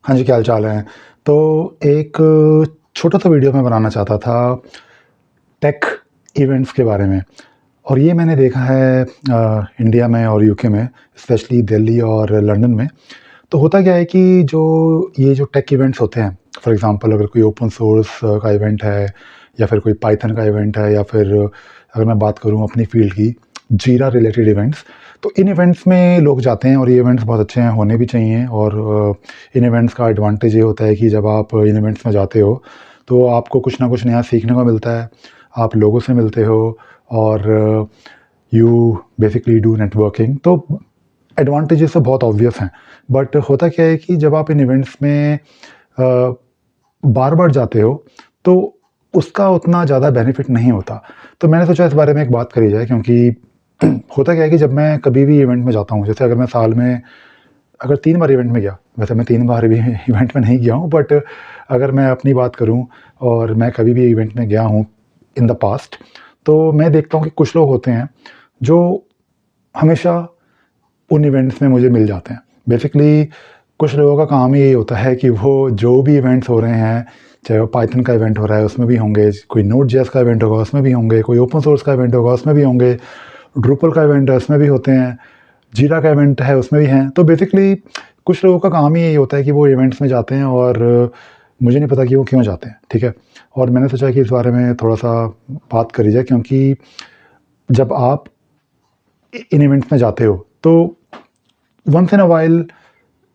हाँ जी, क्या हाल-चाल है? तो एक छोटा-सा वीडियो मैं बनाना चाहता था टेक इवेंट्स के बारे में। और ये मैंने देखा है इंडिया में और यूके में, स्पेशली दिल्ली और लंदन में। तो होता क्या है कि ये जो टेक इवेंट्स होते हैं, फॉर एग्ज़ाम्पल अगर कोई ओपन सोर्स का इवेंट है या फिर कोई पाइथन का इवेंट है या फिर अगर मैं बात करूँ अपनी फ़ील्ड की, जीरा रिलेटेड इवेंट्स, तो इन इवेंट्स में लोग जाते हैं और ये इवेंट्स बहुत अच्छे हैं, होने भी चाहिए। और इन इवेंट्स का एडवांटेज ये होता है कि जब आप इन इवेंट्स में जाते हो, तो आपको कुछ ना कुछ नया सीखने को मिलता है, आप लोगों से मिलते हो और यू बेसिकली डू नेटवर्किंग। तो एडवांटेजेस तो बहुत ऑब्वियस हैं, बट होता क्या है कि जब आप इन इवेंट्स में बार-बार जाते हो, तो उसका उतना ज़्यादा बेनिफिट नहीं होता। तो मैंने सोचा इस बारे में एक बात करी जाए, क्योंकि होता क्या है कि जब मैं कभी भी इवेंट में जाता हूँ, जैसे अगर मैं साल में अगर 3 बार इवेंट में गया, वैसे मैं 3 बार भी इवेंट में नहीं गया हूँ, बट अगर मैं अपनी बात करूँ और मैं कभी भी इवेंट में गया हूँ इन द पास्ट, तो मैं देखता हूँ कि कुछ लोग होते हैं, जो हमेशा उन इवेंट्स में मुझे मिल जाते हैं। बेसिकली कुछ लोगों का काम ही यही होता है कि वो जो भी इवेंट्स हो रहे हैं, चाहे वो पाइथन का इवेंट हो रहा है उसमें भी होंगे, कोई नोड.जेएस का इवेंट होगा उसमें भी होंगे, कोई ओपन सोर्स का इवेंट होगा उसमें भी होंगे, ड्रूपल का इवेंट है उसमें भी होते हैं, जीरा का इवेंट है उसमें भी हैं। तो बेसिकली कुछ लोगों का काम ही यही होता है कि वो इवेंट्स में जाते हैं और मुझे नहीं पता कि वो क्यों जाते हैं, ठीक है? और मैंने सोचा कि इस बारे में थोड़ा-सा बात करी जाए, क्योंकि जब आप इन इवेंट्स में जाते हो, तो वन्स इन अ व्हाइल,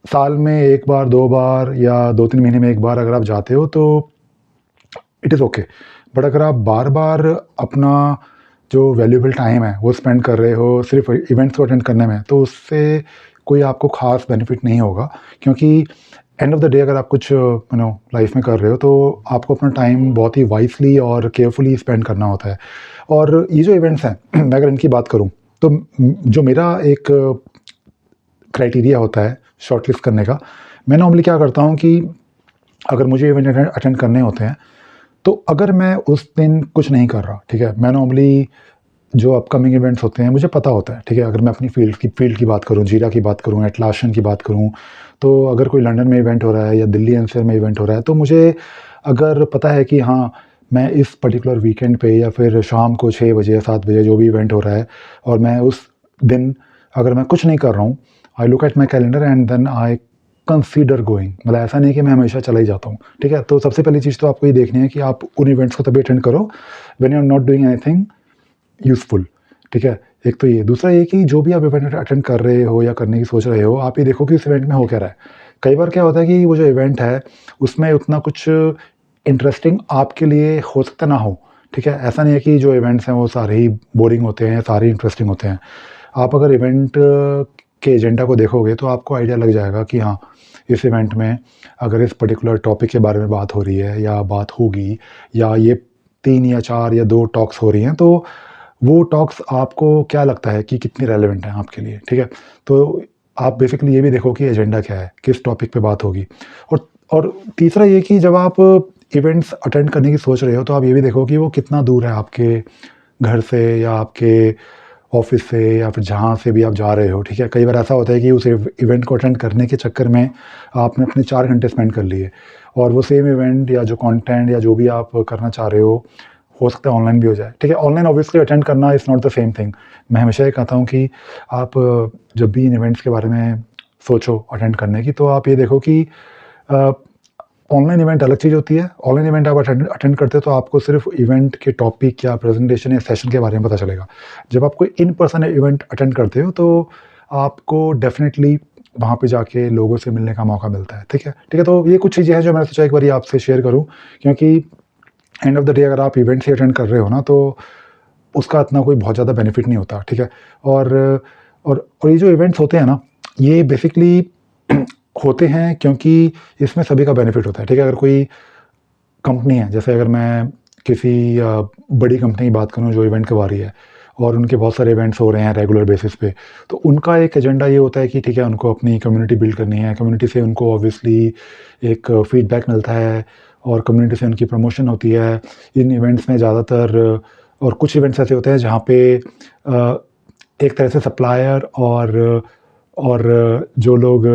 साल में 1 बार, 2 बार या 2-3 महीने में 1 बार अगर आप जाते हो, तो इट इज़ ओके। बट अगर आप बार-बार अपना जो वैल्यूएबल टाइम है, वो स्पेंड कर रहे हो सिर्फ़ इवेंट्स को अटेंड करने में, तो उससे कोई आपको ख़ास बेनिफिट नहीं होगा। क्योंकि एंड ऑफ द डे अगर आप कुछ लाइफ़ में कर रहे हो, तो आपको अपना टाइम बहुत ही वाइज़ली और केयरफुली स्पेंड करना होता है। और ये जो इवेंट्स हैं, मैं अगर इनकी बात करूँ, तो जो मेरा एक क्राइटेरिया होता है शॉर्टलिस्ट करने का, मैं नॉर्मली क्या करता हूँ कि अगर मुझे इवेंट अटेंड करने होते हैं, तो अगर मैं उस दिन कुछ नहीं कर रहा, ठीक है? मैं नॉर्मली जो अपकमिंग इवेंट्स होते हैं मुझे पता होता है, ठीक है? अगर मैं अपनी फ़ील्ड की बात करूँ, जीरा की बात करूँ, एटलासियन की बात करूँ, तो अगर कोई लंदन में इवेंट हो रहा है या दिल्ली एनसीआर में इवेंट हो रहा है, तो मुझे अगर पता है कि हाँ, मैं इस पर्टिकुलर वीकेंड पे या फिर शाम को 6 बजे या 7 बजे जो भी इवेंट हो रहा है, और मैं उस दिन अगर मैं कुछ नहीं कर रहा हूँ, I look at my calendar and then I consider going. मतलब ऐसा नहीं कि मैं हमेशा चला ही जाता हूँ, ठीक है? तो सबसे पहली चीज़ तो आपको ये देखनी है कि आप उन इवेंट्स को तभी अटेंड करो when you are not doing anything useful, ठीक है? एक तो ये। दूसरा ये कि जो भी आप इवेंट अटेंड कर रहे हो या करने की सोच रहे हो, आप ये देखो कि उस इवेंट में हो क्या रहा है। कई बार क्या होता है कि वो जो इवेंट है, उसमें उतना कुछ इंटरेस्टिंग आपके लिए हो सकता ना हो, ठीक है? ऐसा नहीं है कि जो इवेंट्स हैं वो सारे ही बोरिंग होते हैं, सारे इंटरेस्टिंग होते हैं। आप अगर इवेंट के एजेंडा को देखोगे, तो आपको आइडिया लग जाएगा कि हाँ, इस इवेंट में अगर इस पर्टिकुलर टॉपिक के बारे में बात हो रही है या बात होगी, या ये 3 या 4 या 2 टॉक्स हो रही हैं, तो वो टॉक्स आपको क्या लगता है कि कितनी रेलेवेंट हैं आपके लिए, ठीक है? तो आप बेसिकली ये भी देखो कि एजेंडा क्या है, किस टॉपिक पे बात होगी। और तीसरा ये कि जब आप इवेंट्स अटेंड करने की सोच रहे हो, तो आप ये भी देखो कि वो कितना दूर है आपके घर से या आपके ऑफ़िस से या फिर जहाँ से भी आप जा रहे हो, ठीक है? कई बार ऐसा होता है कि उस इवेंट को अटेंड करने के चक्कर में आपने अपने 4 घंटे स्पेंड कर लिए, और वो सेम इवेंट या जो कंटेंट या जो भी आप करना चाह रहे हो सकता है ऑनलाइन भी हो जाए, ठीक है? ऑनलाइन ऑब्वियसली अटेंड करना is not the same thing. मैं हमेशा ये कहता हूँ कि आप जब भी इन इवेंट्स के बारे में सोचो अटेंड करने की, तो आप ये देखो कि अ, ऑनलाइन इवेंट अलग चीज़ होती है। ऑनलाइन इवेंट आप अटेंड अटेंड करते हो, तो आपको सिर्फ़ इवेंट के टॉपिक या प्रेज़ेंटेशन या सेशन के बारे में पता चलेगा। जब आप कोई इन पर्सन इवेंट अटेंड करते हो, तो आपको डेफ़िनिटली वहाँ पे जाके लोगों से मिलने का मौका मिलता है, ठीक है? ठीक है, तो ये कुछ चीज़ें हैं जो मैंने सोचा एक बारी आपसे शेयर करूँ, क्योंकि एंड ऑफ द डे अगर आप इवेंट्स ही अटेंड कर रहे हो ना, तो उसका इतना कोई बहुत ज़्यादा बेनिफिट नहीं होता, ठीक है? और और ये जो इवेंट्स होते हैं ना, ये बेसिकली होते हैं क्योंकि इसमें सभी का बेनिफिट होता है, ठीक है? अगर कोई कंपनी है, जैसे अगर मैं किसी बड़ी कंपनी की बात करूँ जो इवेंट करवा रही है, और उनके बहुत सारे इवेंट्स हो रहे हैं रेगुलर बेसिस पे, तो उनका एक एजेंडा ये होता है कि ठीक है, उनको अपनी कम्युनिटी बिल्ड करनी है। कम्युनिटी से उनको ऑब्वियसली एक फीडबैक मिलता है और कम्युनिटी से उनकी प्रमोशन होती है। इन इवेंट्स में ज़्यादातर और कुछ इवेंट्स ऐसे होते हैं जहाँ पे एक तरह से सप्लायर और जो लोग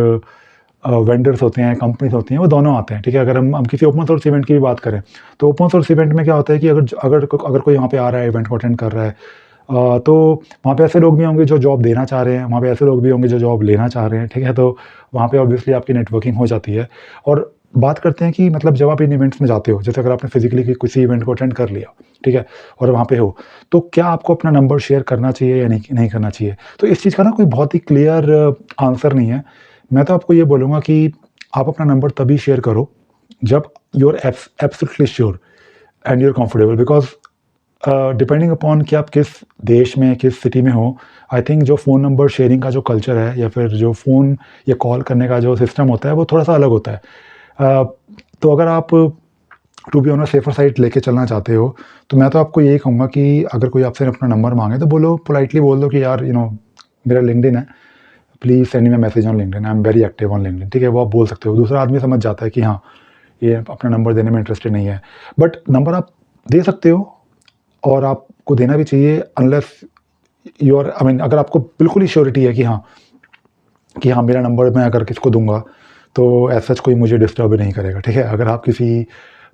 वेंडर्स होते हैं, कंपनीज होती हैं, वो दोनों आते हैं, ठीक है। अगर हम किसी ओपन सोर्स इवेंट की भी बात करें, तो ओपन सोर्स इवेंट में क्या होता है कि अगर कोई यहाँ पे आ रहा है, इवेंट को अटेंड कर रहा है, तो वहाँ पे ऐसे लोग भी होंगे जो जॉब देना चाह रहे हैं, वहाँ पे ऐसे लोग भी होंगे जो जॉब लेना चाह रहे हैं, ठीक है। तो वहाँ पे ऑब्वियसली आपकी नेटवर्किंग हो जाती है। और बात करते हैं कि मतलब जब आप इन इवेंट्स में जाते हो, जैसे अगर आपने फिजिकली किसी इवेंट को अटेंड कर लिया, ठीक है, और वहाँ पे हो, तो क्या आपको अपना नंबर शेयर करना चाहिए या नहीं करना चाहिए? तो इस चीज़ का ना कोई बहुत ही क्लियर आंसर नहीं है। मैं तो आपको ये बोलूँगा कि आप अपना नंबर तभी शेयर करो जब you are absolutely sure and you are comfortable, because depending upon कि आप किस देश में, किस सिटी में हो, आई थिंक जो फ़ोन नंबर शेयरिंग का जो कल्चर है या फिर जो फ़ोन या कॉल करने का जो सिस्टम होता है, वो थोड़ा-सा अलग होता है। अ, तो अगर आप to be on a safer side लेके चलना चाहते हो, तो मैं तो आपको यही कहूँगा कि अगर कोई आपसे अपना नंबर माँगे, तो बोलो, पोलाइटली बोल दो कि यार मेरा लिंक्डइन है, please send me a message on LinkedIn, I am very active on LinkedIn, ठीक है? वो आप बोल सकते हो। दूसरा आदमी समझ जाता है कि हाँ, ये अपना नंबर देने में इंटरेस्टेड नहीं है। बट नंबर आप दे सकते हो और आपको देना भी चाहिए, unless you are, I mean, अगर आपको बिल्कुल ही श्योरिटी है कि हाँ, मेरा नंबर मैं अगर किसको दूँगा, तो एज़ सच कोई मुझे डिस्टर्ब भी नहीं करेगा, ठीक है? अगर आप किसी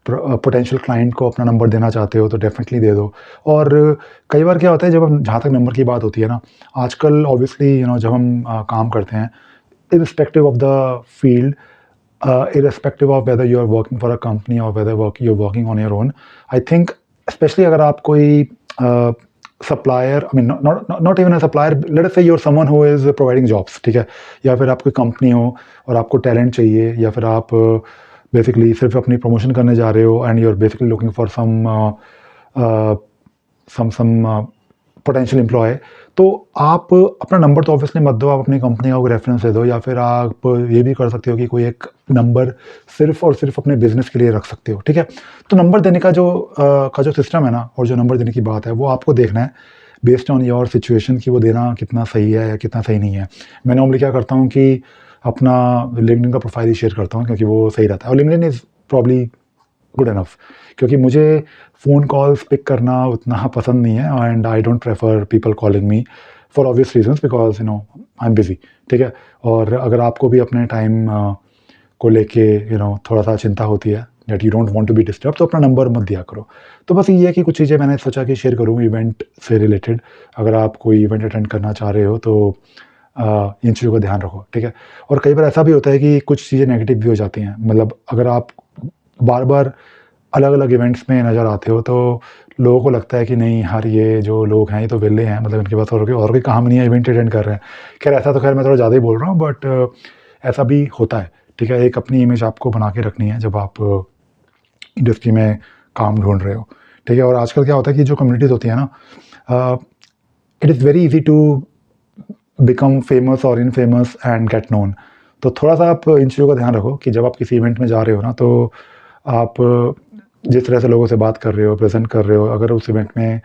पोटेंशियल क्लाइंट को अपना नंबर देना चाहते हो, तो डेफ़िनिटली दे दो। और कई बार क्या होता है, जब हम, जहाँ तक नंबर की बात होती है ना, आजकल ऑब्वियसली जब हम काम करते हैं, irrespective of the field, irrespective of whether you are working for a company or whether you're working on your own, I think, especially अगर आप कोई supplier, I mean, not even a supplier, let us say you're someone who is providing jobs, ठीक है? या फिर आप कोई company हो और आपको टैलेंट चाहिए, या फिर आप बेसिकली सिर्फ अपनी प्रमोशन करने जा रहे हो and you are basically looking for some potential employ, तो आप अपना नंबर तो ऑब्वियसली मत दो, आप अपनी कंपनी का कोई रेफरेंस दे दो, या फिर आप ये भी कर सकते हो कि कोई एक नंबर सिर्फ और सिर्फ अपने बिजनेस के लिए रख सकते हो, ठीक है। तो नंबर देने का जो सिस्टम है ना, और जो नंबर देने की बात है, वो आपको देखना है बेस्ड ऑन योर सिचुएशन कि वो देना कितना सही है या कितना सही नहीं है। मैं नॉर्मली क्या करता हूँ कि अपना लिंक्डइन का प्रोफाइल ही शेयर करता हूँ, क्योंकि वो सही रहता है, और LinkedIn is probably good enough, क्योंकि मुझे फ़ोन कॉल्स पिक करना उतना पसंद नहीं है, and I don't prefer people calling me for obvious reasons, because I am busy, ठीक है। और अगर आपको भी अपने टाइम को लेके थोड़ा सा चिंता होती है that you don't want to be disturb, तो अपना नंबर मत दिया करो। तो बस ये है कि कुछ चीज़ें मैंने सोचा कि शेयर करूँ इवेंट से रिलेटेड। अगर आप कोई इवेंट अटेंड करना चाह रहे हो, तो इन चीज़ों का ध्यान रखो, ठीक है। और कई बार ऐसा भी होता है कि कुछ चीज़ें नेगेटिव भी हो जाती हैं, मतलब अगर आप बार बार अलग अलग इवेंट्स में नज़र आते हो, तो लोगों को लगता है कि नहीं यार, ये जो लोग हैं ये तो वेले हैं, मतलब इनके पास और कोई काम नहीं है, इवेंट अटेंड कर रहे हैं। खैर ऐसा तो खैर मैं थोड़ा ज़्यादा ही बोल रहा हूँ, बट ऐसा भी होता है, ठीक है। एक अपनी इमेज आपको बना के रखनी है जब आप इंडस्ट्री में काम ढूंढ रहे हो, ठीक है। और आजकल क्या होता है कि जो कम्युनिटीज़ होती है ना, it is very easy to become famous और इनफेमस एंड गेट नोन। तो थोड़ा सा आप इन चीज़ों का ध्यान रखो कि जब आप किसी इवेंट में जा रहे हो ना, तो आप जिस तरह से लोगों से बात कर रहे हो, प्रेजेंट कर रहे हो, अगर उस इवेंट में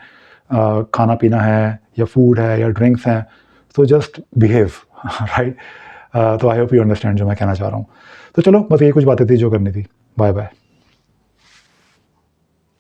खाना पीना है या फूड है या ड्रिंक्स हैं, तो जस्ट बिहेव राइट। तो आई होप यू अंडरस्टैंड जो मैं कहना चाह रहा हूँ। तो चलो, बस ये कुछ बातें थी जो करनी थी। Bye bye.